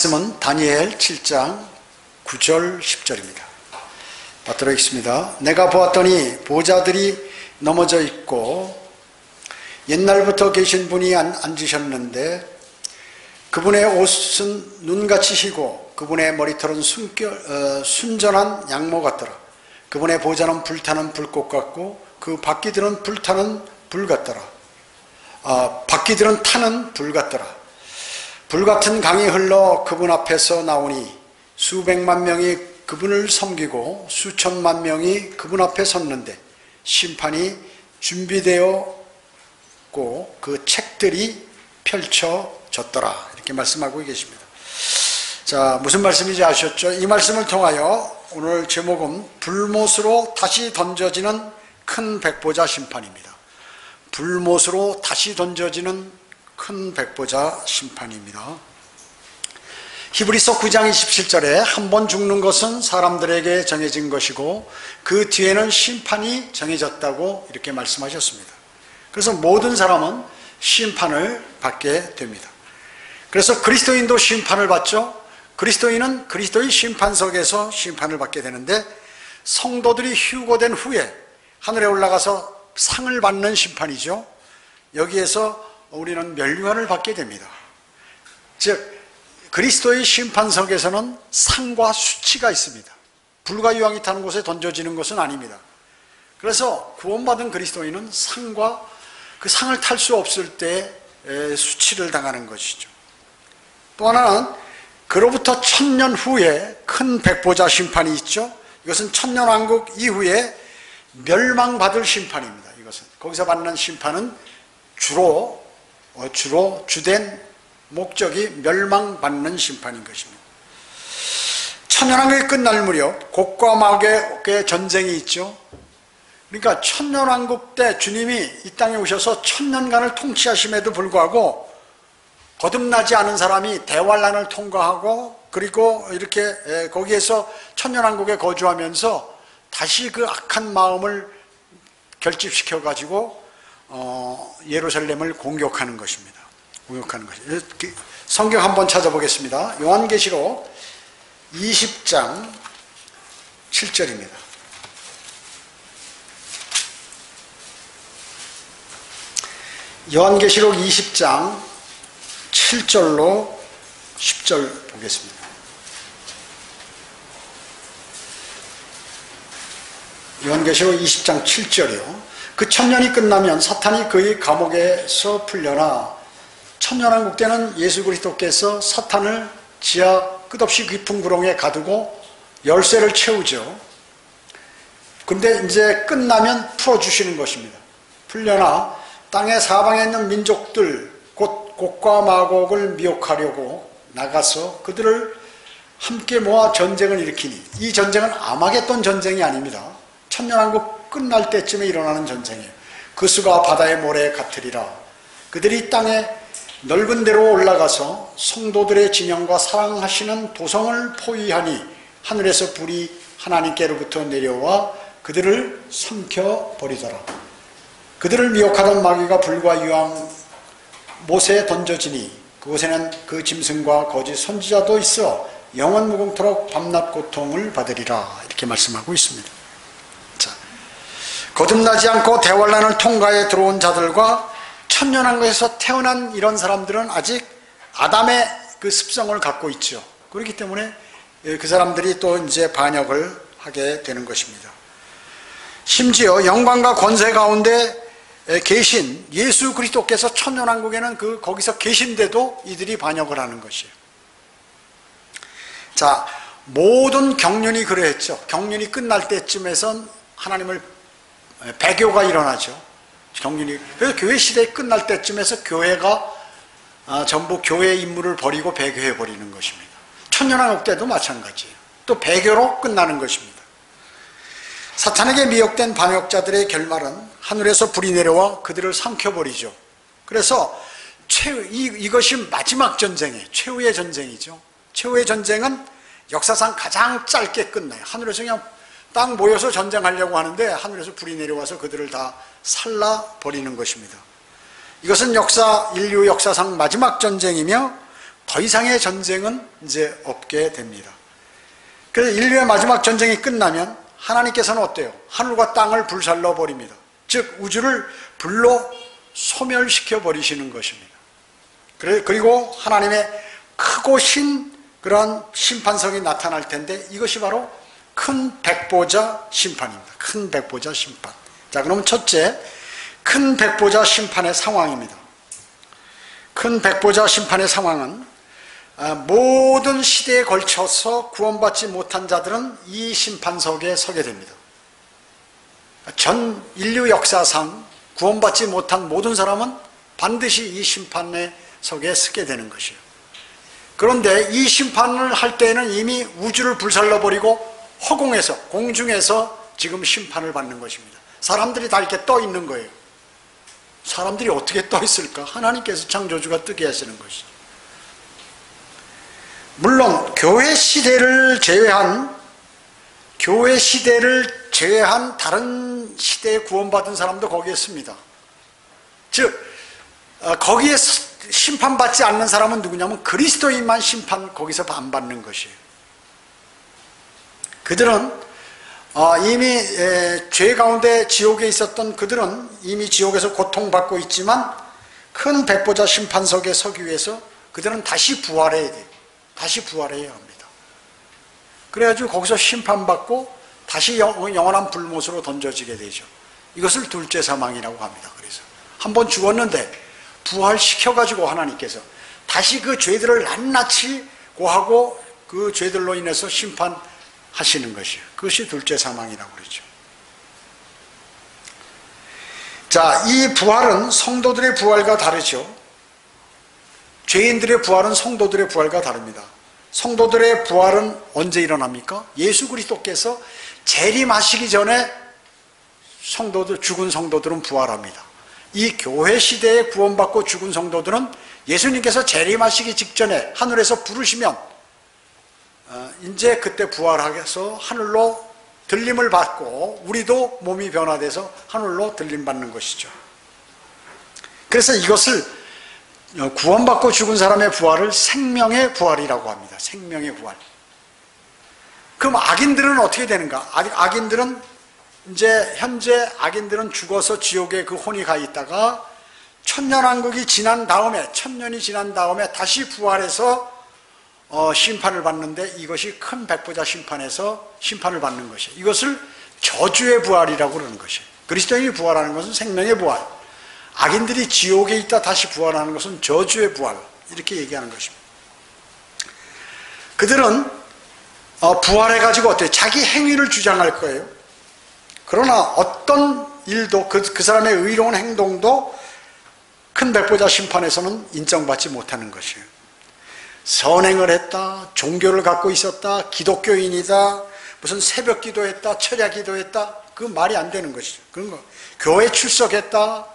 말씀은 다니엘 7장 9절 10절입니다. 받도록 하겠습니다. 내가 보았더니 보좌들이 넘어져 있고 옛날부터 계신 분이 앉으셨는데 그분의 옷은 눈같이 희고 그분의 머리털은 순전한 양모 같더라. 그분의 보좌는 불타는 불꽃 같고 그 바퀴들은 불타는 불 같더라. 바퀴들은 타는 불 같더라. 불같은 강이 흘러 그분 앞에서 나오니 수백만 명이 그분을 섬기고 수천만 명이 그분 앞에 섰는데 심판이 준비되었고 그 책들이 펼쳐졌더라. 이렇게 말씀하고 계십니다. 자, 무슨 말씀인지 아셨죠? 이 말씀을 통하여 오늘 제목은 불못으로 다시 던져지는 큰 백보자 심판입니다. 불못으로 다시 던져지는 큰 백보자 심판입니다. 히브리서 9장 27절에 한 번 죽는 것은 사람들에게 정해진 것이고 그 뒤에는 심판이 정해졌다고 이렇게 말씀하셨습니다. 그래서 모든 사람은 심판을 받게 됩니다. 그래서 그리스도인도 심판을 받죠. 그리스도인은 그리스도의 심판석에서 심판을 받게 되는데 성도들이 휴거된 후에 하늘에 올라가서 상을 받는 심판이죠. 여기에서 우리는 멸류관을 받게 됩니다. 즉 그리스도의 심판석에서는 상과 수치가 있습니다. 불과 유황이 타는 곳에 던져지는 것은 아닙니다. 그래서 구원받은 그리스도인은 상과 그 상을 탈 수 없을 때 수치를 당하는 것이죠. 또 하나는 그로부터 1000년 후에 큰 백보자 심판이 있죠. 이것은 천년왕국 이후에 멸망받을 심판입니다. 이것은 거기서 받는 심판은 주로 주된 목적이 멸망받는 심판인 것입니다. 천년왕국이 끝날 무렵 곡과 마곡의 전쟁이 있죠. 그러니까 천년왕국 때 주님이 이 땅에 오셔서 1000년간을 통치하심에도 불구하고 거듭나지 않은 사람이 대환란을 통과하고 그리고 이렇게 거기에서 천년왕국에 거주하면서 다시 그 악한 마음을 결집시켜 가지고 예루살렘을 공격하는 것입니다. 공격하는 것입니다. 성경 한번 찾아보겠습니다. 요한계시록 20장 7절입니다. 요한계시록 20장 7절로 10절 보겠습니다. 요한계시록 20장 7절이요. 그 1000년이 끝나면 사탄이 그의 감옥에서 풀려나 천년왕국 때는 예수 그리스도께서 사탄을 지하 끝없이 깊은 구렁에 가두고 열쇠를 채우죠. 근데 이제 끝나면 풀어주시는 것입니다. 풀려나 땅의 사방에 있는 민족들 곧 곡과 마곡을 미혹하려고 나가서 그들을 함께 모아 전쟁을 일으키니 이 전쟁은 아마겟돈 전쟁이 아닙니다. 천년왕국 끝날 때쯤에 일어나는 전쟁이에요. 그 수가 바다의 모래 같으리라. 그들이 땅에 넓은 데로 올라가서 성도들의 진영과 사랑하시는 도성을 포위하니 하늘에서 불이 하나님께로부터 내려와 그들을 삼켜버리더라. 그들을 미혹하던 마귀가 불과 유황 못에 던져지니 그곳에는 그 짐승과 거짓 선지자도 있어 영원 무궁토록 밤낮 고통을 받으리라. 이렇게 말씀하고 있습니다. 자, 거듭나지 않고 대환란을 통과해 들어온 자들과 천년왕국에서 태어난 이런 사람들은 아직 아담의 그 습성을 갖고 있죠. 그렇기 때문에 그 사람들이 또 이제 반역을 하게 되는 것입니다. 심지어 영광과 권세 가운데 계신 예수 그리스도께서 천년왕국에는 거기서 계신데도 이들이 반역을 하는 것이에요. 자, 모든 경륜이 그러했죠. 경륜이 끝날 때쯤에선 하나님을 배교가 일어나죠. 경륜이. 그래서 교회 시대 끝날 때쯤에서 교회가 전부 교회의 임무를 버리고 배교해 버리는 것입니다. 천년왕국 때도 마찬가지예요. 또 배교로 끝나는 것입니다. 사탄에게 미혹된 반역자들의 결말은 하늘에서 불이 내려와 그들을 삼켜버리죠. 그래서 이것이 마지막 전쟁이에요. 최후의 전쟁이죠. 최후의 전쟁은 역사상 가장 짧게 끝나요. 하늘에서 그냥 딱 모여서 전쟁하려고 하는데 하늘에서 불이 내려와서 그들을 다 살라버리는 것입니다. 이것은 인류 역사상 마지막 전쟁이며 더 이상의 전쟁은 이제 없게 됩니다. 그래서 인류의 마지막 전쟁이 끝나면 하나님께서는 어때요? 하늘과 땅을 불살라 버립니다. 즉 우주를 불로 소멸시켜 버리시는 것입니다. 그리고 하나님의 크고 신 그러한 심판성이 나타날 텐데 이것이 바로 큰 백보자 심판입니다. 큰 백보자 심판. 자, 그러면 첫째, 큰 백보자 심판의 상황입니다. 큰 백보자 심판의 상황은 모든 시대에 걸쳐서 구원받지 못한 자들은 이 심판석에 서게 됩니다. 전 인류 역사상 구원받지 못한 모든 사람은 반드시 이 심판의 석에 서게 되는 것이에요. 그런데 이 심판을 할 때에는 이미 우주를 불살라버리고 허공에서, 공중에서 지금 심판을 받는 것입니다. 사람들이 다 이렇게 떠 있는 거예요. 사람들이 어떻게 떠 있을까? 하나님께서 창조주가 뜨게 하시는 것이죠. 물론 교회 시대를 제외한 다른 시대에 구원받은 사람도 거기에 있습니다. 즉 거기에 심판받지 않는 사람은 누구냐면 그리스도인만 심판 거기서 안 받는 것이에요. 그들은 이미 죄 가운데 지옥에 있었던 그들은 이미 지옥에서 고통받고 있지만 큰 백보자 심판석에 서기 위해서 그들은 다시 부활해야 돼요. 다시 부활해야 합니다. 그래가지고 거기서 심판받고 다시 영원한 불못으로 던져지게 되죠. 이것을 둘째 사망이라고 합니다. 그래서 한번 죽었는데 부활시켜가지고 하나님께서 다시 그 죄들을 낱낱이 고하고 그 죄들로 인해서 심판하시는 것이에요. 그것이 둘째 사망이라고 그러죠. 자, 이 부활은 성도들의 부활과 다르죠. 죄인들의 부활은 성도들의 부활과 다릅니다. 성도들의 부활은 언제 일어납니까? 예수 그리스도께서 재림하시기 전에 죽은 성도들은 부활합니다. 이 교회 시대에 구원받고 죽은 성도들은 예수님께서 재림하시기 직전에 하늘에서 부르시면 이제 그때 부활해서 하늘로 들림을 받고 우리도 몸이 변화돼서 하늘로 들림받는 것이죠. 그래서 이것을 구원받고 죽은 사람의 부활을 생명의 부활이라고 합니다. 생명의 부활. 그럼 악인들은 어떻게 되는가? 악인들은 현재 악인들은 죽어서 지옥에 그 혼이 가 있다가 천년왕국이 지난 다음에, 천년이 지난 다음에 다시 부활해서 심판을 받는데 이것이 큰 백보자 심판에서 심판을 받는 것이에요. 이것을 저주의 부활이라고 그러는 것이에요. 그리스도인이 부활하는 것은 생명의 부활, 악인들이 지옥에 있다 다시 부활하는 것은 저주의 부활, 이렇게 얘기하는 것입니다. 그들은 부활해가지고 어때요? 자기 행위를 주장할 거예요. 그러나 어떤 일도 그 사람의 의로운 행동도 큰 백보자 심판에서는 인정받지 못하는 것이에요. 선행을 했다, 종교를 갖고 있었다, 기독교인이다, 무슨 새벽 기도했다, 철야 기도했다, 그 말이 안 되는 것이죠. 그런 거, 교회 출석했다,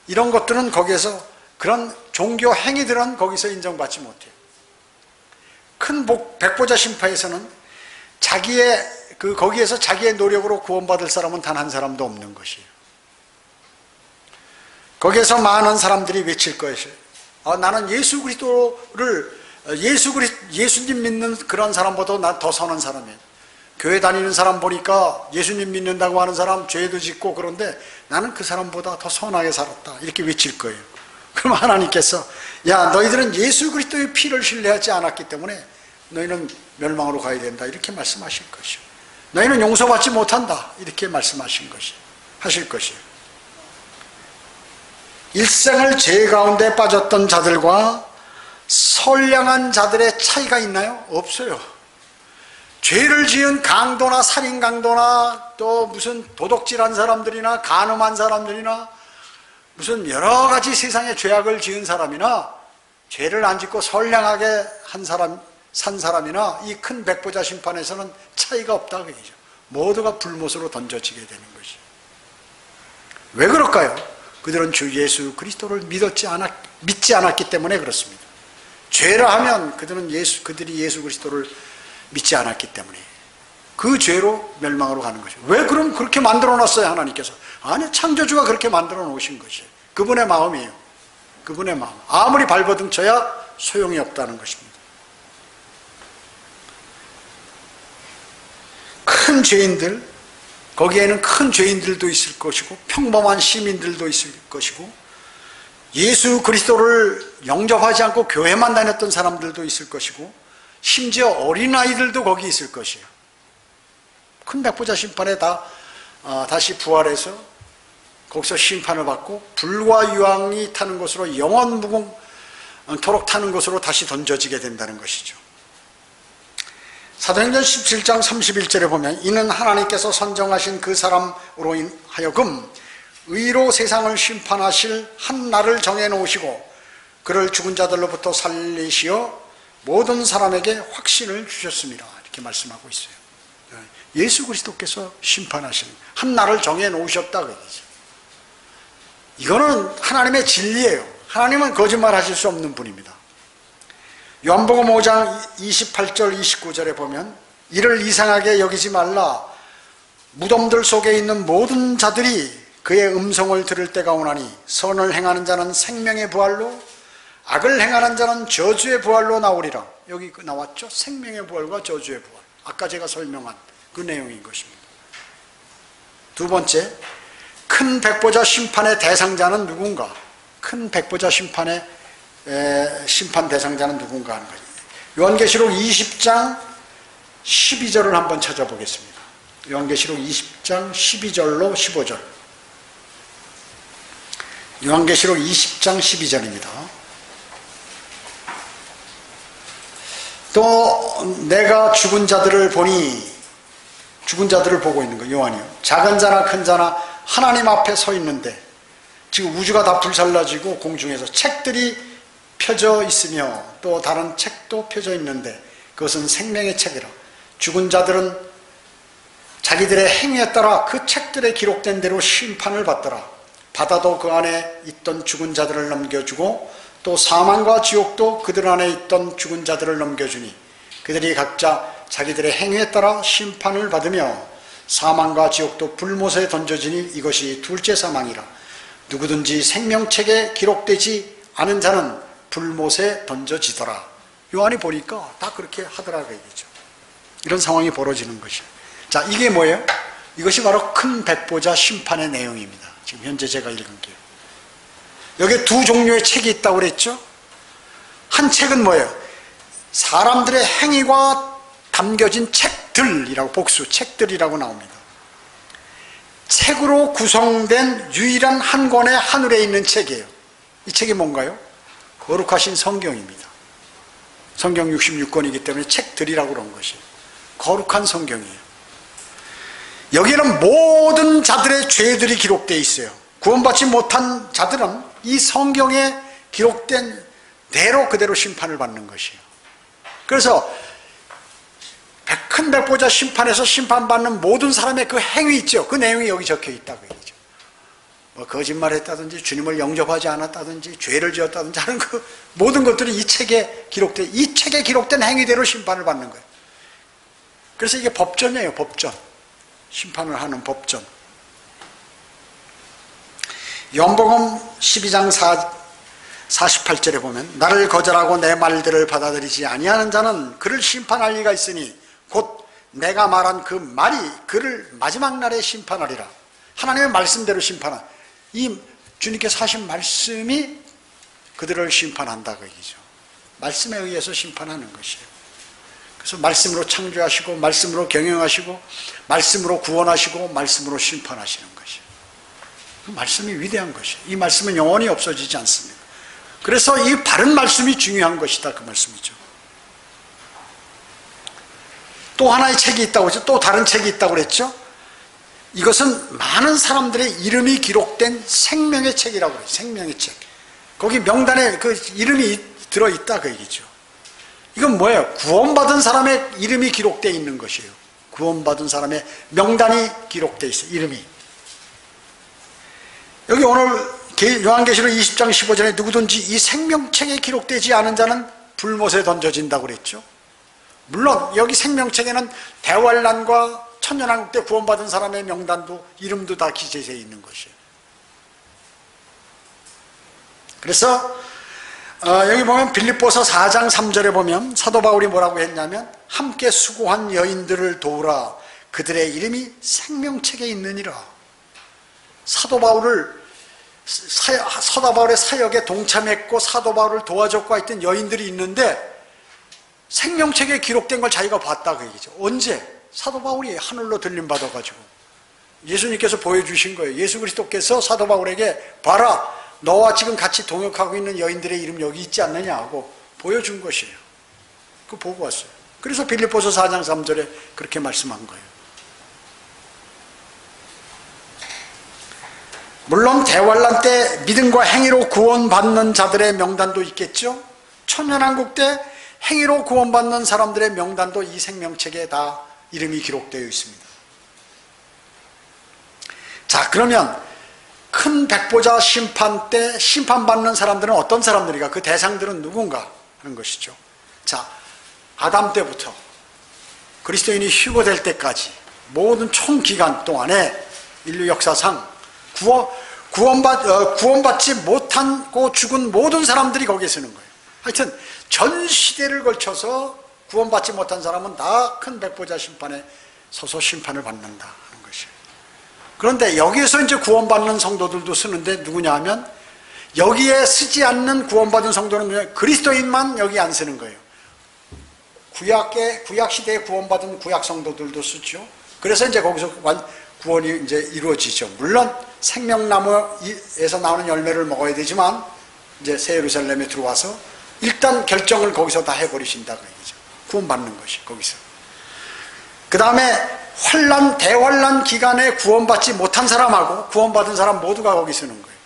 이런 것들은 거기에서 그런 종교 행위들은 거기서 인정받지 못해요. 큰 백보자 심판에서는 거기에서 자기의 노력으로 구원받을 사람은 단 한 사람도 없는 것이에요. 거기에서 많은 사람들이 외칠 것이에요. 나는 예수님 믿는 그런 사람보다 난 더 선한 사람이에요. 교회 다니는 사람 보니까 예수님 믿는다고 하는 사람 죄도 짓고 그런데 나는 그 사람보다 더 선하게 살았다. 이렇게 외칠 거예요. 그럼 하나님께서 너희들은 예수 그리스도의 피를 신뢰하지 않았기 때문에 너희는 멸망으로 가야 된다. 이렇게 말씀하실 것이요. 너희는 용서받지 못한다. 이렇게 말씀하실 것이에요. 일생을 죄 가운데 빠졌던 자들과 선량한 자들의 차이가 있나요? 없어요. 죄를 지은 강도나 살인 강도나 또 무슨 도둑질한 사람들이나 간음한 사람들이나 무슨 여러 가지 세상에 죄악을 지은 사람이나 죄를 안 짓고 선량하게 산 사람이나 이 큰 백보자 심판에서는 차이가 없다 그 얘기죠. 모두가 불못으로 던져지게 되는 것이죠. 왜 그럴까요? 그들은 주 예수 그리스도를 믿지 않았기 때문에 그렇습니다. 죄라 하면 그들이 예수 그리스도를 믿지 않았기 때문에 그 죄로 멸망으로 가는 것이에요. 왜 그럼 그렇게 만들어 놨어요 하나님께서? 아니, 창조주가 그렇게 만들어 놓으신 것이에요. 그분의 마음이에요. 그분의 마음. 아무리 발버둥 쳐야 소용이 없다는 것입니다. 큰 죄인들, 거기에는 큰 죄인들도 있을 것이고 평범한 시민들도 있을 것이고 예수 그리스도를 영접하지 않고 교회만 다녔던 사람들도 있을 것이고 심지어 어린아이들도 거기 있을 것이에요. 큰 백보자 심판에 다시 부활해서 거기서 심판을 받고 불과 유황이 타는 곳으로 영원 무궁토록 타는 곳으로 다시 던져지게 된다는 것이죠. 사도행전 17장 31절에 보면 이는 하나님께서 선정하신 그 사람으로 하여금 의로 세상을 심판하실 한 날을 정해놓으시고 그를 죽은 자들로부터 살리시어 모든 사람에게 확신을 주셨습니다. 이렇게 말씀하고 있어요. 예수 그리스도께서 심판하시는 한 날을 정해놓으셨다 그 얘기죠. 이거는 하나님의 진리예요. 하나님은 거짓말하실 수 없는 분입니다. 요한복음 5장 28절 29절에 보면 이를 이상하게 여기지 말라. 무덤들 속에 있는 모든 자들이 그의 음성을 들을 때가 오나니 선을 행하는 자는 생명의 부활로 악을 행하는 자는 저주의 부활로 나오리라. 여기 나왔죠? 생명의 부활과 저주의 부활. 아까 제가 설명한 그 내용인 것입니다. 두 번째, 큰 백보자 심판의 대상자는 누군가? 큰 백보자 심판의 심판 대상자는 누군가 하는 거예요. 요한계시록 20장 12절을 한번 찾아보겠습니다. 요한계시록 20장 12절로 15절. 요한계시록 20장 12절입니다. 또 내가 죽은 자들을 보니, 죽은 자들을 보고 있는 거예요. 요한이요. 작은 자나 큰 자나 하나님 앞에 서 있는데 지금 우주가 다 불살라지고 공중에서 책들이 펴져 있으며 또 다른 책도 펴져 있는데 그것은 생명의 책이라. 죽은 자들은 자기들의 행위에 따라 그 책들에 기록된 대로 심판을 받더라. 바다도 그 안에 있던 죽은 자들을 넘겨주고 또 사망과 지옥도 그들 안에 있던 죽은 자들을 넘겨주니 그들이 각자 자기들의 행위에 따라 심판을 받으며 사망과 지옥도 불못에 던져지니 이것이 둘째 사망이라. 누구든지 생명책에 기록되지 않은 자는 불못에 던져지더라. 요한이 보니까 다 그렇게 하더라고 얘기죠. 이런 상황이 벌어지는 것이에요. 자, 이게 뭐예요? 이것이 바로 큰 백보자 심판의 내용입니다. 지금 현재 제가 읽은 게. 여기에 두 종류의 책이 있다고 그랬죠? 한 책은 뭐예요? 사람들의 행위가 담겨진 책들이라고, 복수, 책들이라고 나옵니다. 책으로 구성된 유일한 한 권의 하늘에 있는 책이에요. 이 책이 뭔가요? 거룩하신 성경입니다. 성경 66권이기 때문에 책들이라고 그런 것이에요. 거룩한 성경이에요. 여기는 모든 자들의 죄들이 기록되어 있어요. 구원받지 못한 자들은 이 성경에 기록된 대로 그대로 심판을 받는 것이에요. 그래서 큰 백보자 심판에서 심판받는 모든 사람의 그 행위 있죠. 그 내용이 여기 적혀 있다고 얘기죠. 뭐 거짓말했다든지 주님을 영접하지 않았다든지 죄를 지었다든지 하는 그 모든 것들이 이 책에 기록된 행위대로 심판을 받는 거예요. 그래서 이게 법전이에요. 법전. 심판을 하는 법전. 요한복음 12장 48절에 보면 나를 거절하고 내 말들을 받아들이지 아니하는 자는 그를 심판할 리가 있으니 곧 내가 말한 그 말이 그를 마지막 날에 심판하리라. 하나님의 말씀대로 심판한, 이 주님께서 하신 말씀이 그들을 심판한다 그 얘기죠. 말씀에 의해서 심판하는 것이에요. 그래서 말씀으로 창조하시고 말씀으로 경영하시고 말씀으로 구원하시고 말씀으로 심판하시는 것이에요. 그 말씀이 위대한 것이에요. 이 말씀은 영원히 없어지지 않습니다. 그래서 이 바른 말씀이 중요한 것이다 그 말씀이죠. 또 하나의 책이 있다고 했죠. 또 다른 책이 있다고 그랬죠. 이것은 많은 사람들의 이름이 기록된 생명의 책이라고 해요. 생명의 책. 거기 명단에 그 이름이 들어있다 그 얘기죠. 이건 뭐예요? 구원받은 사람의 이름이 기록되어 있는 것이에요. 구원받은 사람의 명단이 기록되어 있어요. 이름이. 여기 오늘 요한계시록 20장 15절에 누구든지 이 생명책에 기록되지 않은 자는 불못에 던져진다고 그랬죠. 물론 여기 생명책에는 대환란과 천년왕국 때 구원받은 사람의 명단도 이름도 다 기재되어 있는 것이에요. 그래서 여기 보면 빌립보서 4장 3절에 보면 사도 바울이 뭐라고 했냐면 함께 수고한 여인들을 도우라 그들의 이름이 생명책에 있느니라. 사도 바울의 사역에 동참했고 사도 바울을 도와줬고 했던 여인들이 있는데 생명책에 기록된 걸 자기가 봤다 그 얘기죠. 언제? 사도 바울이 하늘로 들림 받아가지고 예수님께서 보여주신 거예요. 예수 그리스도께서 사도 바울에게 봐라 너와 지금 같이 동역하고 있는 여인들의 이름 여기 있지 않느냐 하고 보여준 것이에요. 그거 보고 왔어요. 그래서 빌립보서 4장 3절에 그렇게 말씀한 거예요. 물론 대환란 때 믿음과 행위로 구원받는 자들의 명단도 있겠죠. 천년왕국 때 행위로 구원받는 사람들의 명단도 이 생명책에 다 이름이 기록되어 있습니다. 자, 그러면 큰 백보자 심판 때 심판받는 사람들은 어떤 사람들이가 그 대상들은 누군가 하는 것이죠. 자, 아담 때부터 그리스도인이 휴거될 때까지 모든 총 기간 동안에 인류 역사상 구원받지 못하고 죽은 모든 사람들이 거기에 쓰는 거예요. 하여튼 전 시대를 걸쳐서 구원받지 못한 사람은 다 큰 백보자 심판에 서서 심판을 받는다 하는 것이에요. 그런데 여기에서 이제 구원받는 성도들도 쓰는데 누구냐 하면 여기에 쓰지 않는 구원받은 성도는 그리스도인만 여기 안 쓰는 거예요. 구약 시대에 구원받은 구약 성도들도 쓰죠. 그래서 이제 거기서 구원이 이제 이루어지죠. 물론 생명나무에서 나오는 열매를 먹어야 되지만 이제 새 예루살렘에 들어와서 일단 결정을 거기서 다 해버리신다 그 얘기죠. 구원받는 것이 거기서. 그 다음에 대환란 기간에 구원받지 못한 사람하고 구원받은 사람 모두가 거기 쓰는 거예요.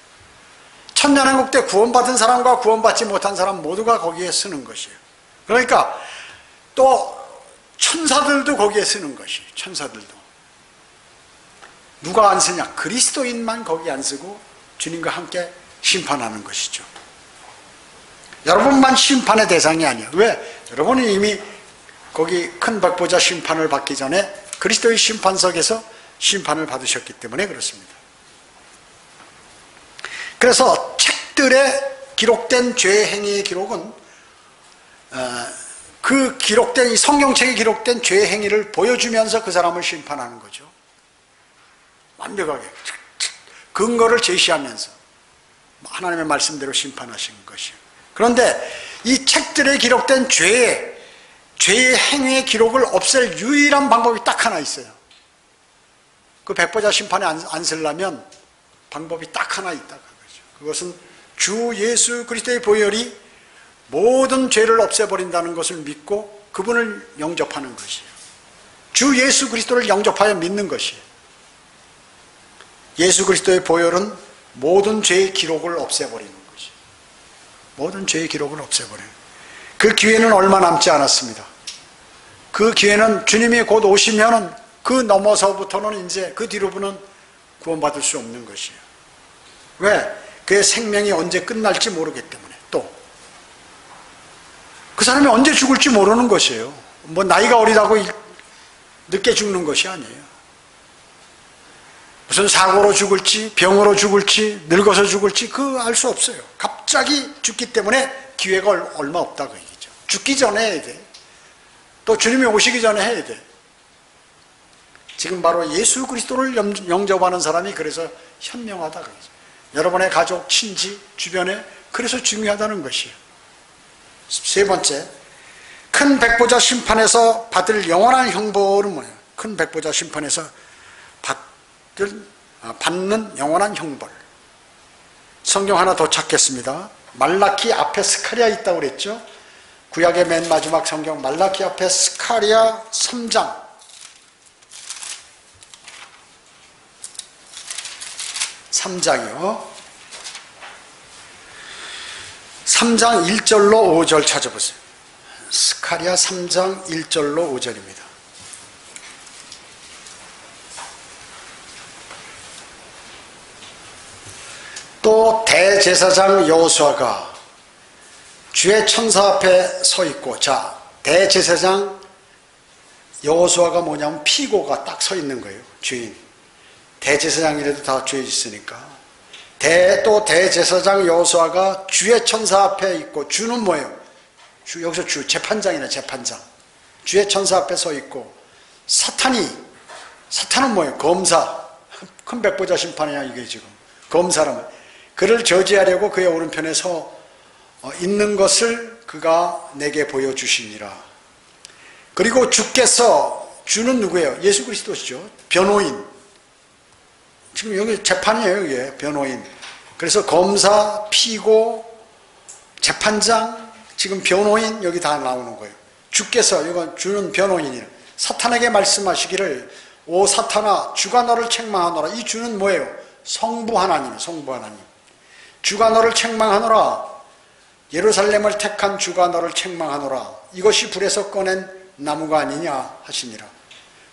천년왕국 때 구원받은 사람과 구원받지 못한 사람 모두가 거기에 쓰는 것이에요. 그러니까 또 천사들도 거기에 쓰는 것이에요. 천사들도. 누가 안 쓰냐? 그리스도인만 거기 안 쓰고 주님과 함께 심판하는 것이죠. 여러분만 심판의 대상이 아니에요. 왜? 여러분은 이미 거기 큰 백보자 심판을 받기 전에 그리스도의 심판석에서 심판을 받으셨기 때문에 그렇습니다. 그래서 책들에 기록된 죄 행위의 기록은 그 기록된 이 성경책에 기록된 죄 행위를 보여주면서 그 사람을 심판하는 거죠. 완벽하게 근거를 제시하면서 하나님의 말씀대로 심판하신 것이에요. 그런데 이 책들에 기록된 죄의 행위의 기록을 없앨 유일한 방법이 딱 하나 있어요. 그 백보자 심판에 안 쓰려면 방법이 딱 하나 있다는 거죠. 그것은 주 예수 그리스도의 보혈이 모든 죄를 없애버린다는 것을 믿고 그분을 영접하는 것이에요. 주 예수 그리스도를 영접하여 믿는 것이에요. 예수 그리스도의 보혈은 모든 죄의 기록을 없애버리는 것이에요. 모든 죄의 기록을 없애버려요. 그 기회는 얼마 남지 않았습니다. 그 기회는 주님이 곧 오시면은 그 넘어서부터는 이제 그 뒤로부는 구원받을 수 없는 것이에요. 왜? 그의 생명이 언제 끝날지 모르기 때문에. 또 그 사람이 언제 죽을지 모르는 것이에요. 뭐 나이가 어리다고 늦게 죽는 것이 아니에요. 무슨 사고로 죽을지 병으로 죽을지 늙어서 죽을지 그 알 수 없어요. 갑자기 죽기 때문에 기회가 얼마 없다고 얘기죠. 죽기 전에 해야 돼. 또 주님이 오시기 전에 해야 돼. 지금 바로 예수 그리스도를 영접하는 사람이 그래서 현명하다고 얘기죠. 여러분의 가족, 친지, 주변에 그래서 중요하다는 것이에요. 세 번째, 큰 백보자 심판에서 받을 영원한 형벌은 뭐예요? 큰 백보자 심판에서 받는 영원한 형벌. 성경 하나 더 찾겠습니다. 말라키 앞에 스가랴 있다고 그랬죠? 구약의 맨 마지막 성경 말라키 앞에 스가랴 3장 3장이요. 3장 1절로 5절 찾아보세요. 스가랴 3장 1절로 5절입니다. 또 대제사장 여호수아가 주의 천사 앞에 서 있고, 자, 대제사장 여호수아가 뭐냐면 피고가 딱 서 있는 거예요. 주인. 대제사장이라도 다 죄 있으니까. 또 대제사장 여호수아가 주의 천사 앞에 있고, 주는 뭐예요? 여기서 재판장이네, 재판장. 주의 천사 앞에 서 있고, 사탄은 뭐예요? 검사. 큰 백보자 심판이야, 이게 지금. 검사라면. 그를 저지하려고 그의 오른편에 서 있는 것을 그가 내게 보여주시니라. 그리고 주는 누구예요? 예수 그리스도시죠. 변호인. 지금 여기 재판이에요, 이게. 변호인. 그래서 검사, 피고, 재판장, 지금 변호인, 여기 다 나오는 거예요. 이건 주는 변호인이에요. 사탄에게 말씀하시기를, 오 사탄아, 주가 너를 책망하노라. 이 주는 뭐예요? 성부 하나님, 성부 하나님. 주가 너를 책망하노라. 예루살렘을 택한 주가 너를 책망하노라. 이것이 불에서 꺼낸 나무가 아니냐 하시니라.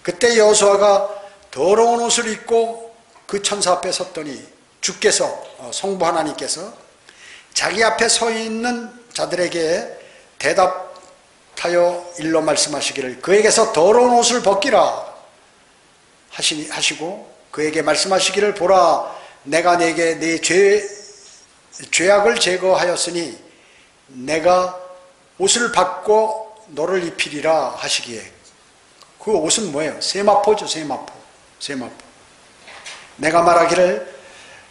그때 여호수아가 더러운 옷을 입고 그 천사 앞에 섰더니, 주께서, 성부 하나님께서 자기 앞에 서 있는 자들에게 대답하여 일러 말씀하시기를, 그에게서 더러운 옷을 벗기라 하시고 그에게 말씀하시기를, 보라 내가 네게 네 죄악을 제거하였으니 내가 옷을 받고 너를 입히리라 하시기에, 그 옷은 뭐예요? 세마포죠. 세마포. 내가 말하기를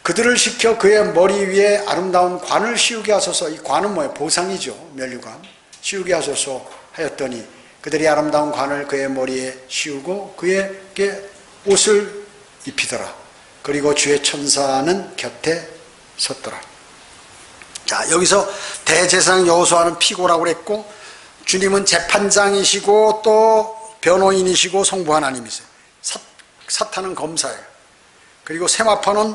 그들을 시켜 그의 머리 위에 아름다운 관을 씌우게 하소서. 이 관은 뭐예요? 보상이죠. 면류관. 씌우게 하소서 하였더니 그들이 아름다운 관을 그의 머리에 씌우고 그에게 옷을 입히더라. 그리고 주의 천사는 곁에 섰더라. 자, 여기서 대제사장 여호수아는 피고라고 그랬고, 주님은 재판장이시고 또 변호인이시고 성부 하나님이세요. 사탄은 검사예요. 그리고 세마포는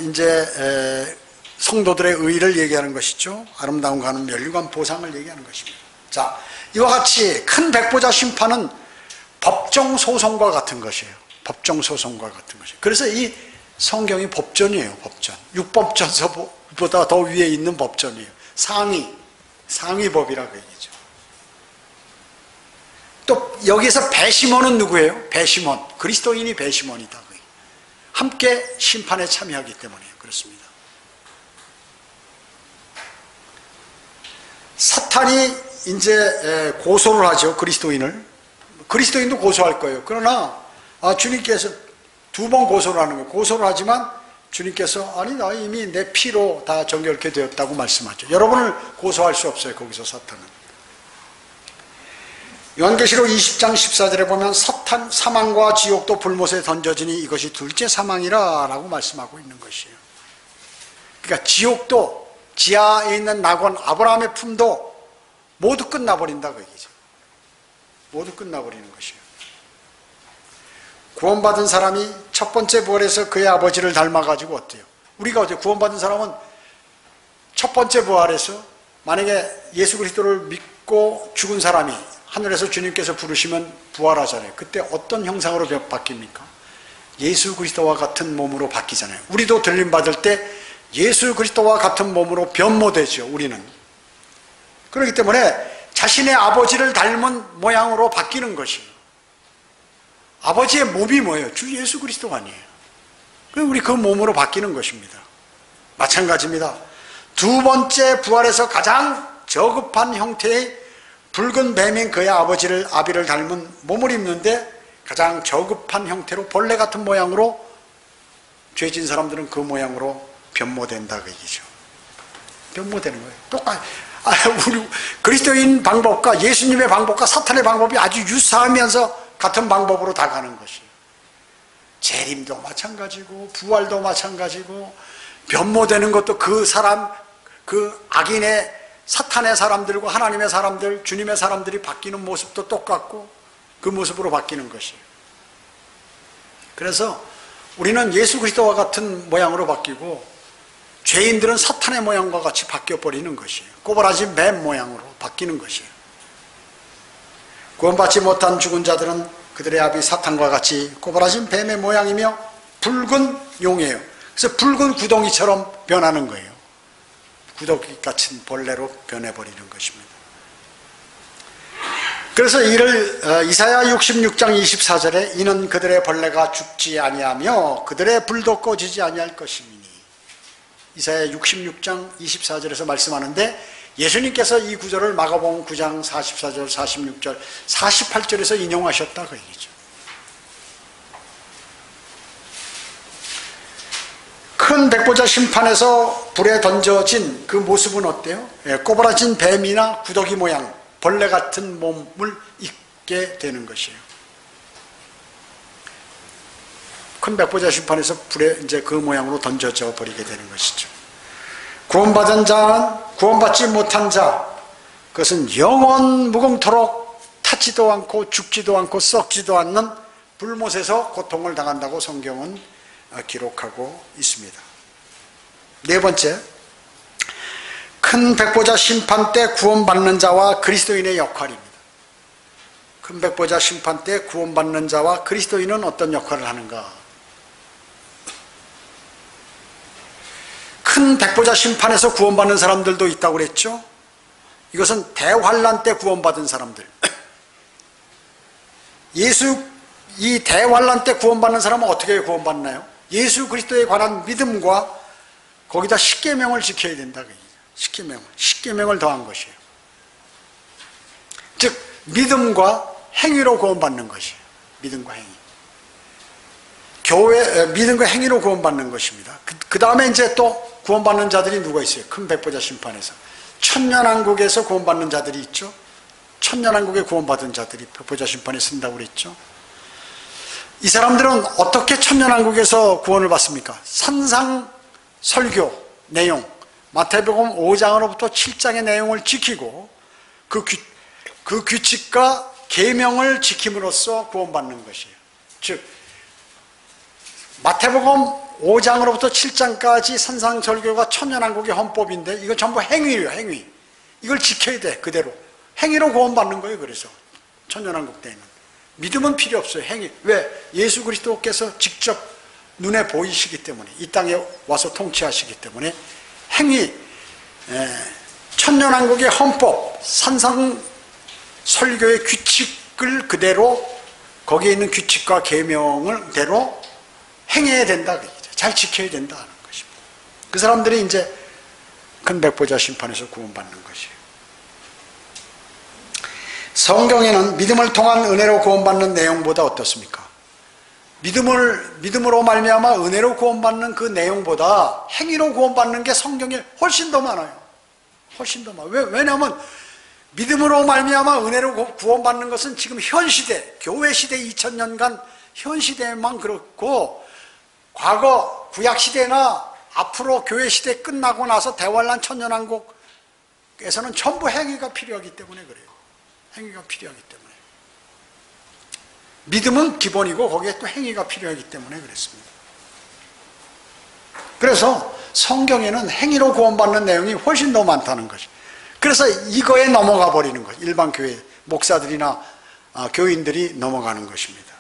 이제 성도들의 의를 얘기하는 것이죠. 아름다운 관은 면류관 보상을 얘기하는 것입니다. 자, 이와 같이 큰 백보자 심판은 법정소송과 같은 것이에요. 법정소송과 같은 것이에요. 그래서 이 성경이 법전이에요. 법전. 육법전서보다 더 위에 있는 법전이에요. 상위법이라고 얘기죠. 또 여기서 배심원은 누구예요? 배심원. 그리스도인이 배심원이다. 함께 심판에 참여하기 때문에 그렇습니다. 사탄이 이제 고소를 하죠. 그리스도인을. 그리스도인도 고소할 거예요. 그러나 주님께서 2번 고소를 하는 거예요. 고소를 하지만 주님께서 아니 나 이미 내 피로 다 정결케 되었다고 말씀하죠. 여러분을 고소할 수 없어요. 거기서 사탄은. 요한계시록 20장 14절에 보면 사망과 지옥도 불못에 던져지니 이것이 둘째 사망이라 라고 말씀하고 있는 것이에요. 그러니까 지옥도, 지하에 있는 낙원 아브라함의 품도 모두 끝나버린다 그 얘기죠. 모두 끝나버리는 것이에요. 구원받은 사람이 첫 번째 부활에서 그의 아버지를 닮아가지고 어때요? 우리가 어때요? 구원받은 사람은 첫 번째 부활에서 만약에 예수 그리스도를 믿고 죽은 사람이 하늘에서 주님께서 부르시면 부활하잖아요. 그때 어떤 형상으로 바뀝니까? 예수 그리스도와 같은 몸으로 바뀌잖아요. 우리도 들림받을 때 예수 그리스도와 같은 몸으로 변모되죠. 우리는. 그렇기 때문에 자신의 아버지를 닮은 모양으로 바뀌는 것이에요. 아버지의 몸이 뭐예요? 주 예수 그리스도 아니에요. 우리 그 몸으로 바뀌는 것입니다. 마찬가지입니다. 두 번째 부활에서 가장 저급한 형태의 붉은 뱀인 그의 아비를 닮은 몸을 입는데 가장 저급한 형태로 벌레 같은 모양으로 죄진 사람들은 그 모양으로 변모된다 그 얘기죠. 변모되는 거예요. 똑같이 우리 그리스도인 방법과 예수님의 방법과 사탄의 방법이 아주 유사하면서 같은 방법으로 다 가는 것이에요. 재림도 마찬가지고 부활도 마찬가지고 변모되는 것도 그 사람, 그 악인의 사탄의 사람들과 하나님의 사람들, 주님의 사람들이 바뀌는 모습도 똑같고 그 모습으로 바뀌는 것이에요. 그래서 우리는 예수 그리스도와 같은 모양으로 바뀌고 죄인들은 사탄의 모양과 같이 바뀌어버리는 것이에요. 꼬부라진 뱀 모양으로 바뀌는 것이에요. 구원받지 못한 죽은 자들은 그들의 아비 사탄과 같이 꼬부라진 뱀의 모양이며 붉은 용이에요. 그래서 붉은 구덩이처럼 변하는 거예요. 구더기 같은 벌레로 변해버리는 것입니다. 그래서 이를 이사야 66장 24절에 이는 그들의 벌레가 죽지 아니하며 그들의 불도 꺼지지 아니할 것이니 이사야 66장 24절에서 말씀하는데 예수님께서 이 구절을 마가복음 9장 44절, 46절, 48절에서 인용하셨다 그 얘기죠. 큰 백보자 심판에서 불에 던져진 그 모습은 어때요? 꼬부라진 뱀이나 구더기 모양 벌레 같은 몸을 입게 되는 것이에요. 큰 백보자 심판에서 불에 이제 그 모양으로 던져져 버리게 되는 것이죠. 구원받은 자는 구원받지 못한 자, 그것은 영원 무궁토록 타지도 않고 죽지도 않고 썩지도 않는 불못에서 고통을 당한다고 성경은 기록하고 있습니다. 네 번째, 큰 백보자 심판 때 구원받는 자와 그리스도인의 역할입니다. 큰 백보자 심판 때 구원받는 자와 그리스도인은 어떤 역할을 하는가? 큰 백보자 심판에서 구원받는 사람들도 있다고 그랬죠. 이것은 대환란 때 구원받은 사람들. 이 대환란 때 구원받는 사람은 어떻게 구원받나요? 예수 그리스도에 관한 믿음과 거기다 십계명을 지켜야 된다. 십계명을 더한 것이에요. 즉 믿음과 행위로 구원받는 것이에요. 믿음과 행위. 믿음과 행위로 구원받는 것입니다. 그 다음에 이제 또 구원받는 자들이 누가 있어요? 큰 백보자 심판에서 천년왕국에서 구원받는 자들이 있죠. 천년왕국에 구원받은 자들이 백보자 심판에 쓴다고 그랬죠. 이 사람들은 어떻게 천년왕국에서 구원을 받습니까? 산상설교 내용, 마태복음 5장으로부터 7장의 내용을 지키고 그 규칙과 계명을 지킴으로써 구원받는 것이에요. 즉 마태복음 5장으로부터 7장까지 산상설교가 천년왕국의 헌법인데 이거 전부 행위예요. 행위. 이걸 지켜야 돼. 그대로 행위로 구원받는 거예요. 그래서 천년왕국 때는 믿음은 필요 없어요. 행위. 왜? 예수 그리스도께서 직접 눈에 보이시기 때문에, 이 땅에 와서 통치하시기 때문에 행위, 천년왕국의 헌법, 산상설교의 규칙을 그대로, 거기에 있는 규칙과 계명을 그대로 행해야 된다. 잘 지켜야 된다는 것입니다. 그 사람들이 이제 큰 백보자 심판에서 구원받는 것이에요. 성경에는 믿음을 통한 은혜로 구원받는 내용보다 어떻습니까? 믿음으로 말미암아 은혜로 구원받는 그 내용보다 행위로 구원받는 게 성경에 훨씬 더 많아요. 훨씬 더 많아요. 왜냐하면 믿음으로 말미암아 은혜로 구원받는 것은 지금 현 시대, 교회 시대 2000년간 현 시대만 그렇고, 과거 구약 시대나 앞으로 교회 시대 끝나고 나서 대환란 천년왕국에서는 전부 행위가 필요하기 때문에 그래요. 행위가 필요하기 때문에. 믿음은 기본이고 거기에 또 행위가 필요하기 때문에 그랬습니다. 그래서 성경에는 행위로 구원받는 내용이 훨씬 더 많다는 것이. 그래서 이거에 넘어가 버리는 것. 일반 교회 목사들이나 교인들이 넘어가는 것입니다.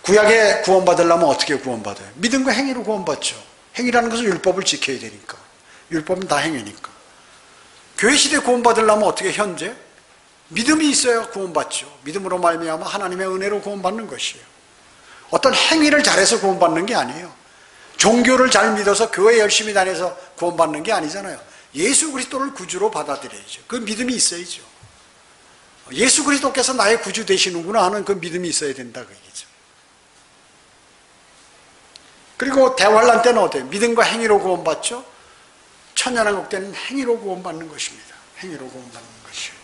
구약에 구원받으려면 어떻게 구원받아요? 믿음과 행위로 구원받죠. 행위라는 것은 율법을 지켜야 되니까. 율법은 다 행위니까. 교회 시대에 구원받으려면 어떻게 현재? 믿음이 있어야 구원받죠. 믿음으로 말미암아 하나님의 은혜로 구원받는 것이에요. 어떤 행위를 잘해서 구원받는 게 아니에요. 종교를 잘 믿어서 교회 열심히 다녀서 구원받는 게 아니잖아요. 예수 그리스도를 구주로 받아들여야죠. 그 믿음이 있어야죠. 예수 그리스도께서 나의 구주 되시는구나 하는 그 믿음이 있어야 된다 그 얘기죠. 그리고 대환란 때는 어때요? 믿음과 행위로 구원받죠. 천년왕국 때는 행위로 구원받는 것입니다. 행위로 구원받는 것이요.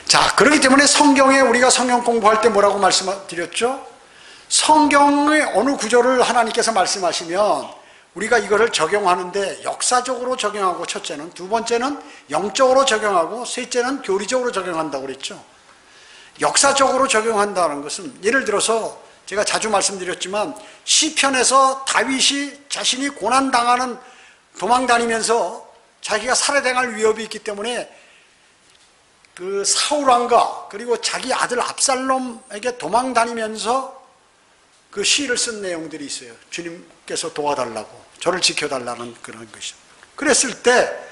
자, 그렇기 때문에 성경에 우리가 성경 공부할 때 뭐라고 말씀드렸죠? 성경의 어느 구절을 하나님께서 말씀하시면 우리가 이거를 적용하는데 역사적으로 적용하고, 첫째는, 두 번째는 영적으로 적용하고, 셋째는 교리적으로 적용한다고 그랬죠. 역사적으로 적용한다는 것은, 예를 들어서 제가 자주 말씀드렸지만 시편에서 다윗이 자신이 고난당하는, 도망다니면서 자기가 살해당할 위협이 있기 때문에 그 사울왕과 그리고 자기 아들 압살롬에게 도망다니면서 그 시를 쓴 내용들이 있어요. 주님께서 도와달라고, 저를 지켜달라는 그런 것이죠. 그랬을 때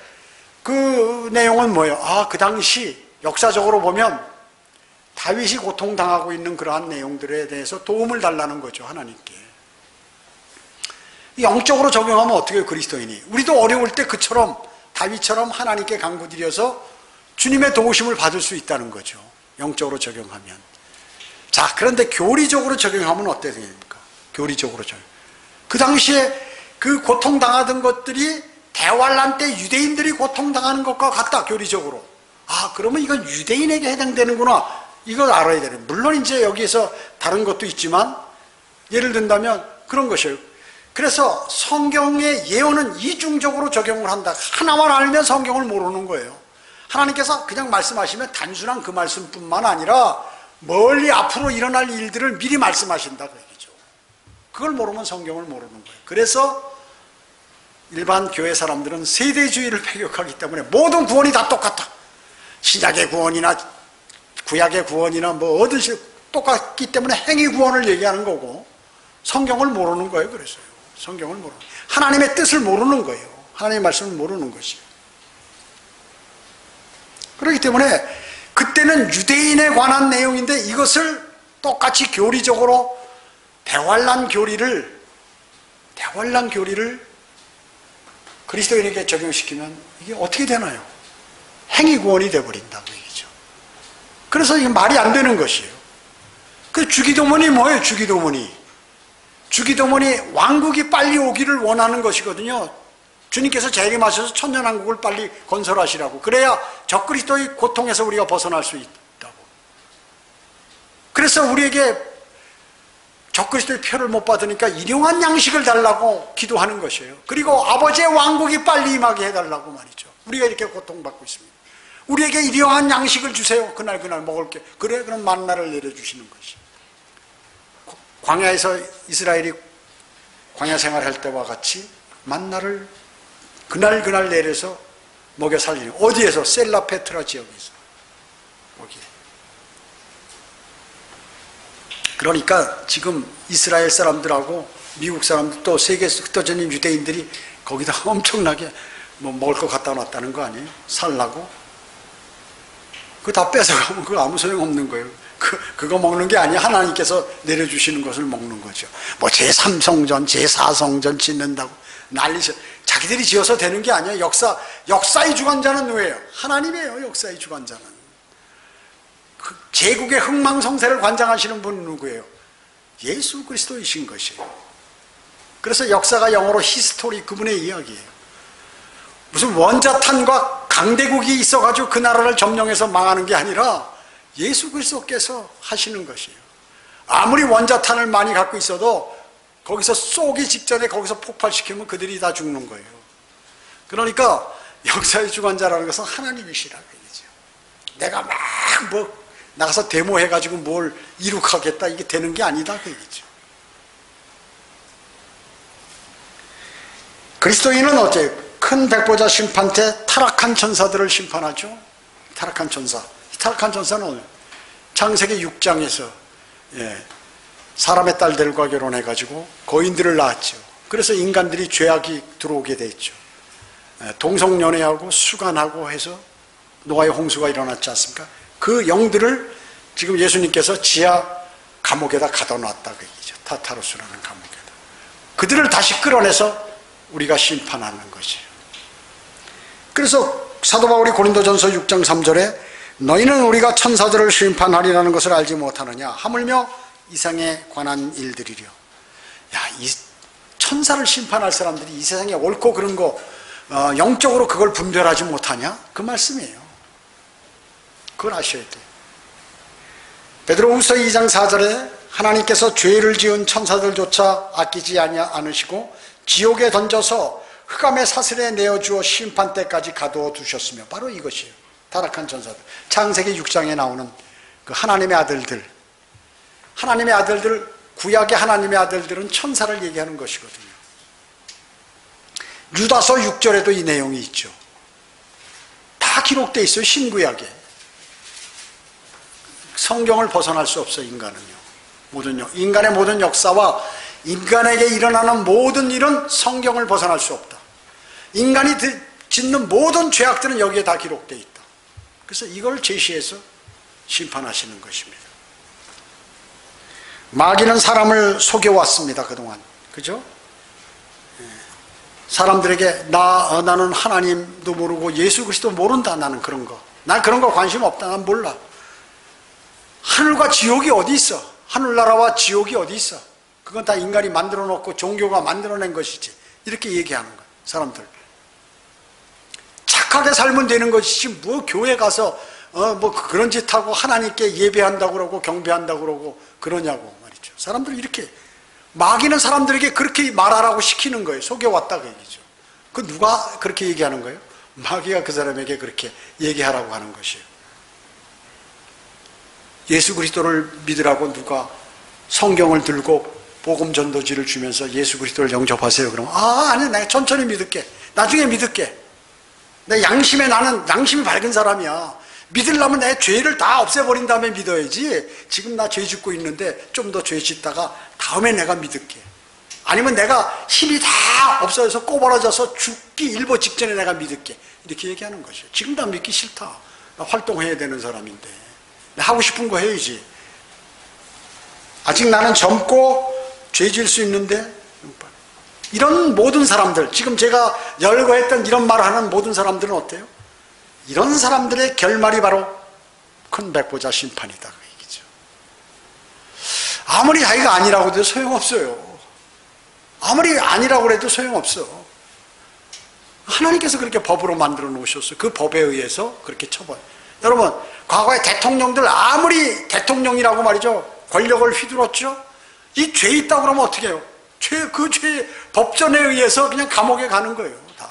그 내용은 뭐예요? 아, 그 당시 역사적으로 보면 다윗이 고통당하고 있는 그러한 내용들에 대해서 도움을 달라는 거죠, 하나님께. 영적으로 적용하면 어떻게 해요, 그리스도인이? 우리도 어려울 때 그처럼 다윗처럼 하나님께 간구드려서 주님의 도우심을 받을 수 있다는 거죠. 영적으로 적용하면. 자, 그런데 교리적으로 적용하면 어떻게 됩니까? 교리적으로 적용. 그 당시에 그 고통당하던 것들이 대환란 때 유대인들이 고통당하는 것과 같다, 교리적으로. 아, 그러면 이건 유대인에게 해당되는구나. 이걸 알아야 되는. 물론 이제 여기에서 다른 것도 있지만, 예를 든다면 그런 것이에요. 그래서 성경의 예언은 이중적으로 적용을 한다. 하나만 알면 성경을 모르는 거예요. 하나님께서 그냥 말씀하시면 단순한 그 말씀뿐만 아니라 멀리 앞으로 일어날 일들을 미리 말씀하신다, 그 얘기죠. 그걸 모르면 성경을 모르는 거예요. 그래서 일반 교회 사람들은 세대주의를 배격하기 때문에 모든 구원이 다 똑같다. 신약의 구원이나 구약의 구원이나 뭐 어디서 똑같기 때문에 행위 구원을 얘기하는 거고, 성경을 모르는 거예요. 그래서요. 성경을 모르는, 하나님의 뜻을 모르는 거예요. 하나님의 말씀을 모르는 것이에요. 그렇기 때문에 그때는 유대인에 관한 내용인데 이것을 똑같이 교리적으로 대환란 교리를 그리스도인에게 적용시키면 이게 어떻게 되나요? 행위 구원이 되어버린다고 얘기죠. 그래서 이게 말이 안 되는 것이에요. 그 주기도문이 뭐예요? 주기도문이 왕국이 빨리 오기를 원하는 것이거든요. 주님께서 재림하셔서 천년왕국을 빨리 건설하시라고. 그래야 적그리스도의 고통에서 우리가 벗어날 수 있다고. 그래서 우리에게 적그리스도의 표를 못 받으니까 일용한 양식을 달라고 기도하는 것이에요. 그리고 아버지의 왕국이 빨리 임하게 해달라고 말이죠. 우리가 이렇게 고통받고 있습니다. 우리에게 일용한 양식을 주세요. 그날 먹을 게. 그래, 그럼 만나를 내려주시는 것이. 광야에서 이스라엘이 광야 생활할 때와 같이 만나를 그날 내려서 먹여 살리는. 어디에서? 셀라페트라 지역에서. 거기에. 그러니까 지금 이스라엘 사람들하고 미국 사람들 또 세계에서 흩어져 있는 유대인들이 거기다 엄청나게 뭐 먹을 거 갖다 놨다는 거 아니에요? 살라고? 그거 다 뺏어가면 그거 아무 소용없는 거예요. 그거 먹는 게 아니야. 하나님께서 내려주시는 것을 먹는 거죠. 뭐 제3성전, 제4성전 짓는다고 난리죠. 자기들이 지어서 되는 게 아니야. 역사의 주관자는 누구예요? 하나님이에요. 역사의 주관자는. 제국의 흥망성쇠를 관장하시는 분은 누구예요? 예수 그리스도이신 것이에요. 그래서 역사가 영어로 히스토리, 그분의 이야기예요. 무슨 원자탄과 강대국이 있어가지고 그 나라를 점령해서 망하는 게 아니라 예수 그리스도께서 하시는 것이에요. 아무리 원자탄을 많이 갖고 있어도 거기서 쏘기 직전에 거기서 폭발시키면 그들이 다 죽는 거예요. 그러니까 역사의 주관자라는 것은 하나님이시라고 얘기죠. 내가 막 나가서 데모해가지고 뭘 이룩하겠다, 이게 되는 게 아니다, 그 얘기죠. 그리스도인은 어때요? 큰 백보자 심판 때 타락한 천사들을 심판하죠. 타락한 천사. 타락한 천사는 창세기 6장에서 사람의 딸들과 결혼해가지고 거인들을 낳았죠. 그래서 인간들이 죄악이 들어오게 됐죠. 동성연애하고 수간하고 해서 노아의 홍수가 일어났지 않습니까? 그 영들을 지금 예수님께서 지하 감옥에다 가둬놨다, 그 얘기죠. 타타로스라는 감옥에다. 그들을 다시 끌어내서 우리가 심판하는 것이에요. 그래서 사도 바울이 고린도전서 6장 3절에 너희는 우리가 천사들을 심판하리라는 것을 알지 못하느냐, 하물며 이상에 관한 일들이려. 야, 이 천사를 심판할 사람들이 이 세상에 옳고 그른 거 영적으로 그걸 분별하지 못하냐? 그 말씀이에요. 그걸 아셔야 돼요. 베드로후서 2장 4절에 하나님께서 죄를 지은 천사들조차 아끼지 않으시고 지옥에 던져서 흑암의 사슬에 내어주어 심판 때까지 가두어 두셨으며, 바로 이것이에요. 타락한 천사들. 창세기 6장에 나오는 그 하나님의 아들들, 구약의 하나님의 아들들은 천사를 얘기하는 것이거든요. 유다서 6절에도 이 내용이 있죠. 다 기록되어 있어요. 신구약에. 성경을 벗어날 수 없어요. 인간은요. 인간의 모든 역사와 인간에게 일어나는 모든 일은 성경을 벗어날 수 없다. 인간이 짓는 모든 죄악들은 여기에 다 기록되어 있다. 그래서 이걸 제시해서 심판하시는 것입니다. 마귀는 사람을 속여왔습니다. 그동안. 그죠? 사람들에게 나는 하나님도 모르고 예수 그리스도 모른다. 나는 그런 거. 난 그런 거 관심 없다. 난 몰라. 하늘과 지옥이 어디 있어? 하늘나라와 지옥이 어디 있어? 그건 다 인간이 만들어 놓고 종교가 만들어낸 것이지. 이렇게 얘기하는 거야, 사람들. 착하게 살면 되는 것이지, 뭐 교회 가서 뭐 그런 짓 하고 하나님께 예배한다고 그러고 경배한다고 그러고 그러냐고 말이죠. 사람들 이렇게, 마귀는 사람들에게 그렇게 말하라고 시키는 거예요. 속여왔다 그 얘기죠. 그 누가 그렇게 얘기하는 거예요? 마귀가 그 사람에게 그렇게 얘기하라고 하는 것이에요. 예수 그리스도를 믿으라고 누가 성경을 들고 복음 전도지를 주면서 예수 그리스도를 영접하세요. 그러면 아니 내가 천천히 믿을게. 나중에 믿을게. 내 나는 양심이 밝은 사람이야. 믿으려면 내 죄를 다 없애버린 다음에 믿어야지. 지금 나 죄 짓고 있는데 좀 더 죄 짓다가 다음에 내가 믿을게. 아니면 내가 힘이 다 없어져서 꼬부라져서 죽기 일보 직전에 내가 믿을게. 이렇게 얘기하는 것이에요. 지금 다 믿기 싫다. 나 활동해야 되는 사람인데. 나 하고 싶은 거 해야지. 아직 나는 젊고 죄 지을 수 있는데. 이런 모든 사람들, 지금 제가 열거했던 이런 말을 하는 모든 사람들은 어때요? 이런 사람들의 결말이 바로 큰 백보자 심판이다 그 얘기죠. 아무리 자기가 아니라고 해도 소용없어요. 아무리 아니라고 해도 소용없어. 하나님께서 그렇게 법으로 만들어 놓으셨어요. 그 법에 의해서 그렇게 처벌. 여러분, 과거에 대통령들 아무리 대통령이라고 말이죠, 권력을 휘둘렀죠. 이 죄 있다고 그러면 어떻게 해요? 그 죄 법전에 의해서 그냥 감옥에 가는 거예요. 다.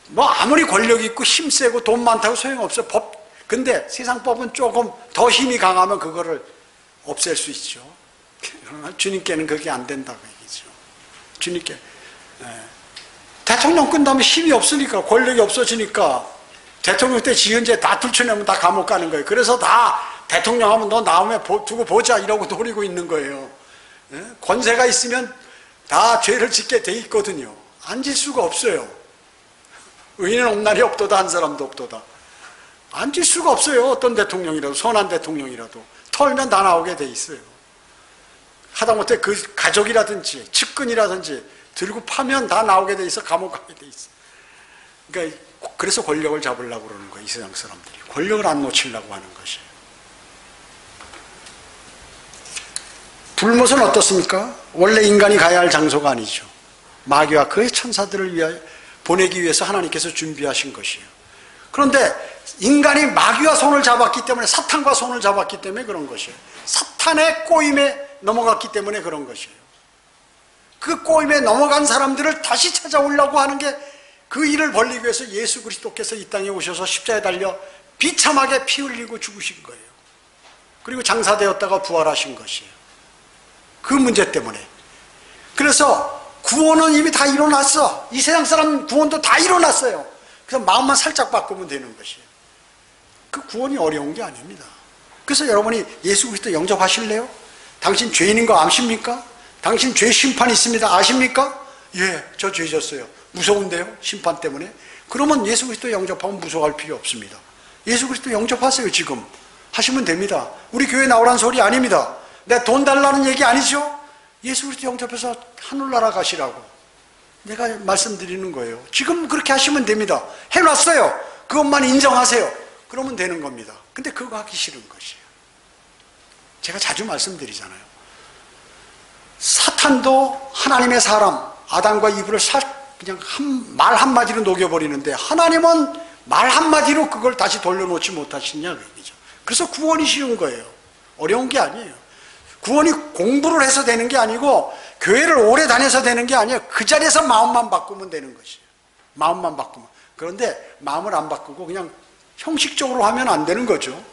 뭐 아무리 권력이 있고 힘세고 돈 많다고 소용없어. 근데 세상 법은 조금 더 힘이 강하면 그거를 없앨 수 있죠. 그러나 주님께는 그게 안 된다고 얘기죠. 주님께. 대통령 끝나면 힘이 없으니까, 권력이 없어지니까 대통령 때 지은 죄 다 들춰내면 다 감옥 가는 거예요. 그래서 다 대통령 하면 너 나오면 두고 보자 이러고 노리고 있는 거예요. 권세가 있으면 다 죄를 짓게 돼 있거든요. 안 질 수가 없어요. 의인은 없나니 없도다 한 사람도 없도다. 안 질 수가 없어요. 어떤 대통령이라도, 선한 대통령이라도 털면 다 나오게 돼 있어요. 하다못해 그 가족이라든지 측근이라든지 들고 파면 다 나오게 돼 있어. 감옥 가게 돼 있어. 그러니까 그래서 권력을 잡으려고 그러는 거예요. 이 세상 사람들이 권력을 안 놓치려고 하는 것이에요. 불못은 어떻습니까? 원래 인간이 가야 할 장소가 아니죠. 마귀와 그의 천사들을 위하여 보내기 위해서 하나님께서 준비하신 것이에요. 그런데 인간이 마귀와 손을 잡았기 때문에, 사탄과 손을 잡았기 때문에 그런 것이에요. 사탄의 꼬임에 넘어갔기 때문에 그런 것이에요. 그 꼬임에 넘어간 사람들을 다시 찾아오려고 하는 게, 그 일을 벌리기 위해서 예수 그리스도께서 이 땅에 오셔서 십자가에 달려 비참하게 피 흘리고 죽으신 거예요. 그리고 장사되었다가 부활하신 것이에요. 그 문제 때문에. 그래서 구원은 이미 다 일어났어. 이 세상 사람 구원도 다 일어났어요. 그래서 마음만 살짝 바꾸면 되는 것이에요. 그 구원이 어려운 게 아닙니다. 그래서 여러분이 예수 그리스도 영접하실래요? 당신 죄인인 거 아십니까? 당신 죄 심판이 있습니다. 아십니까? 예, 저 죄 졌어요. 무서운데요? 심판 때문에. 그러면 예수 그리스도 영접하면 무서워할 필요 없습니다. 예수 그리스도 영접하세요. 지금 하시면 됩니다. 우리 교회 나오라는 소리 아닙니다. 내 돈 달라는 얘기 아니죠? 예수 그리스도 영접해서 하늘나라 가시라고 내가 말씀드리는 거예요. 지금 그렇게 하시면 됩니다. 해놨어요. 그것만 인정하세요. 그러면 되는 겁니다. 근데 그거 하기 싫은 것이에요. 제가 자주 말씀드리잖아요. 사탄도 하나님의 사람 아담과 이브를 그냥 말 한마디로 녹여버리는데, 하나님은 말 한마디로 그걸 다시 돌려놓지 못하시냐 그 얘기죠. 그래서 구원이 쉬운 거예요. 어려운 게 아니에요. 구원이 공부를 해서 되는 게 아니고, 교회를 오래 다녀서 되는 게 아니에요. 그 자리에서 마음만 바꾸면 되는 것이에요. 마음만 바꾸면. 그런데 마음을 안 바꾸고 그냥 형식적으로 하면 안 되는 거죠.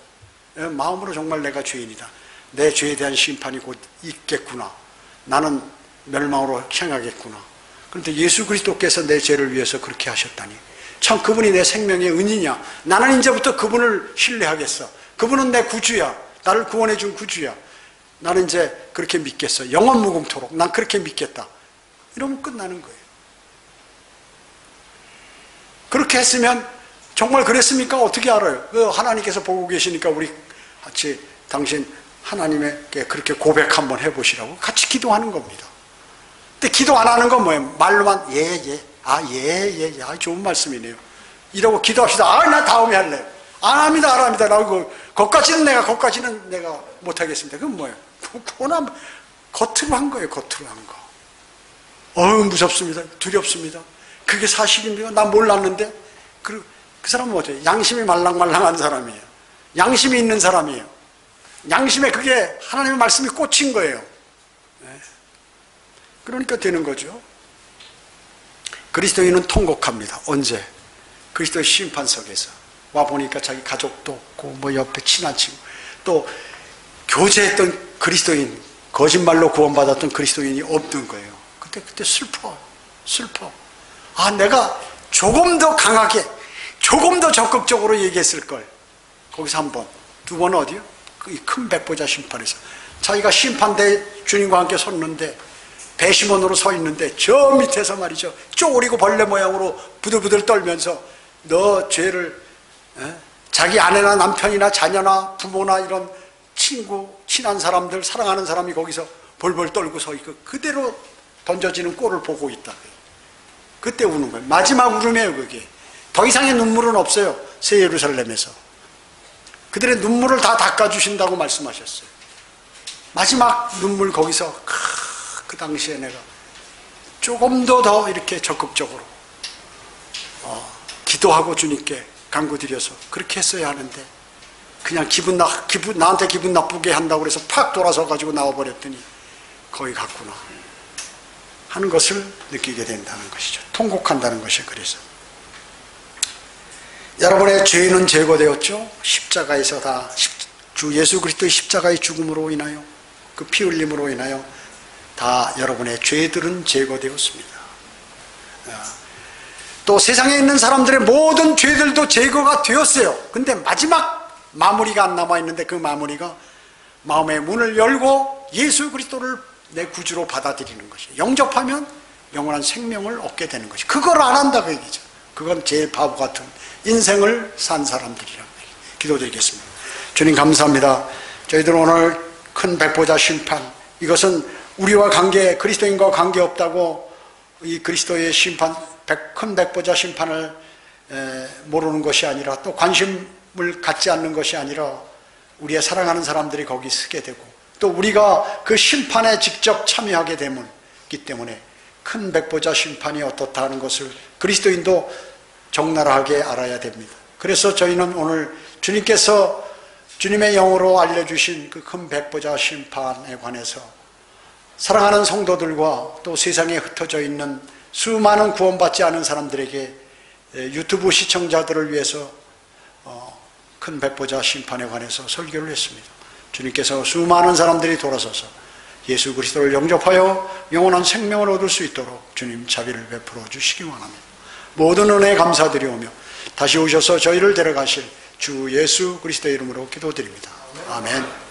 마음으로 정말 내가 죄인이다. 내 죄에 대한 심판이 곧 있겠구나. 나는 멸망으로 향하겠구나. 그런데 예수 그리스도께서 내 죄를 위해서 그렇게 하셨다니, 참 그분이 내 생명의 은이냐. 나는 이제부터 그분을 신뢰하겠어. 그분은 내 구주야. 나를 구원해 준 구주야. 나는 이제 그렇게 믿겠어. 영원 무궁토록 난 그렇게 믿겠다. 이러면 끝나는 거예요. 그렇게 했으면, 정말 그랬습니까? 어떻게 알아요? 하나님께서 보고 계시니까 우리 같이 당신 하나님에게 그렇게 고백 한번 해보시라고 같이 기도하는 겁니다. 근데 기도 안 하는 건 뭐예요? 말로만 예, 좋은 말씀이네요. 이러고 기도합시다. 나 다음에 할래요. 안 합니다. 라고 거기까지는 내가 못하겠습니다. 그건 뭐예요? 그거는 겉으로 한 거예요. 겉으로 한 거. 무섭습니다. 두렵습니다. 그게 사실입니까? 나 몰랐는데. 그 사람은 어때요? 양심이 말랑말랑한 사람이에요. 양심이 있는 사람이에요. 양심에 그게 하나님의 말씀이 꽂힌 거예요. 그러니까 되는 거죠. 그리스도인은 통곡합니다. 언제? 그리스도의 심판석에서 와보니까 자기 가족도 없고 뭐 옆에 친한 친구 또 교제했던 그리스도인, 거짓말로 구원받았던 그리스도인이 없는 거예요. 그때 슬퍼. 내가 조금 더 강하게, 조금 더 적극적으로 얘기했을 걸. 거기서 한 번, 두 번 어디요? 이 큰 백보자 심판에서 자기가 심판대 주님과 함께 섰는데 배심원으로 서 있는데 저 밑에서 말이죠, 쪼그리고 벌레 모양으로 부들부들 떨면서 너 죄를, 자기 아내나 남편이나 자녀나 부모나 이런 친구, 친한 사람들, 사랑하는 사람이 거기서 벌벌 떨고 서 있고 그대로 던져지는 꼴을 보고 있다. 그때 우는 거예요. 마지막 울음이에요. 그게 더 이상의 눈물은 없어요. 새 예루살렘에서 그들의 눈물을 다 닦아주신다고 말씀하셨어요. 마지막 눈물 거기서 그 당시에 내가 조금 더 이렇게 적극적으로 기도하고 주님께 간구드려서 그렇게 했어야 하는데 그냥 나한테 기분 나쁘게 한다고 그래서 팍 돌아서 가지고 나와버렸더니 거기 갔구나 하는 것을 느끼게 된다는 것이죠. 통곡한다는 것이. 그래서 여러분의 죄는 제거되었죠. 십자가에서 다 주 예수 그리스도의 십자가의 죽음으로 인하여 그 피 흘림으로 인하여 다 여러분의 죄들은 제거되었습니다. 또 세상에 있는 사람들의 모든 죄들도 제거가 되었어요. 근데 마지막 마무리가 안 남아있는데 그 마무리가 마음의 문을 열고 예수 그리스도를 내 구주로 받아들이는 것이, 영접하면 영원한 생명을 얻게 되는 것이. 그걸 안 한다 그 얘기죠. 그건 제일 바보 같은 인생을 산 사람들이라고. 기도드리겠습니다. 주님 감사합니다. 저희들은 오늘 큰 백보자 심판, 이것은 우리와 그리스도인과 관계없다고 이 그리스도의 심판, 큰 백보자 심판을 모르는 것이 아니라 또 관심을 갖지 않는 것이 아니라 우리의 사랑하는 사람들이 거기 서게 되고 또 우리가 그 심판에 직접 참여하게 되기 때문에 큰 백보자 심판이 어떻다 하는 것을 그리스도인도 적나라하게 알아야 됩니다. 그래서 저희는 오늘 주님께서 주님의 영으로 알려주신 그 큰 백보자 심판에 관해서 사랑하는 성도들과 또 세상에 흩어져 있는 수많은 구원받지 않은 사람들에게 유튜브 시청자들을 위해서 큰 백보자 심판에 관해서 설교를 했습니다. 주님께서 수많은 사람들이 돌아서서 예수 그리스도를 영접하여 영원한 생명을 얻을 수 있도록 주님 자비를 베풀어 주시기 원합니다. 모든 은혜에 감사드리오며 다시 오셔서 저희를 데려가실 주 예수 그리스도의 이름으로 기도드립니다. 아멘.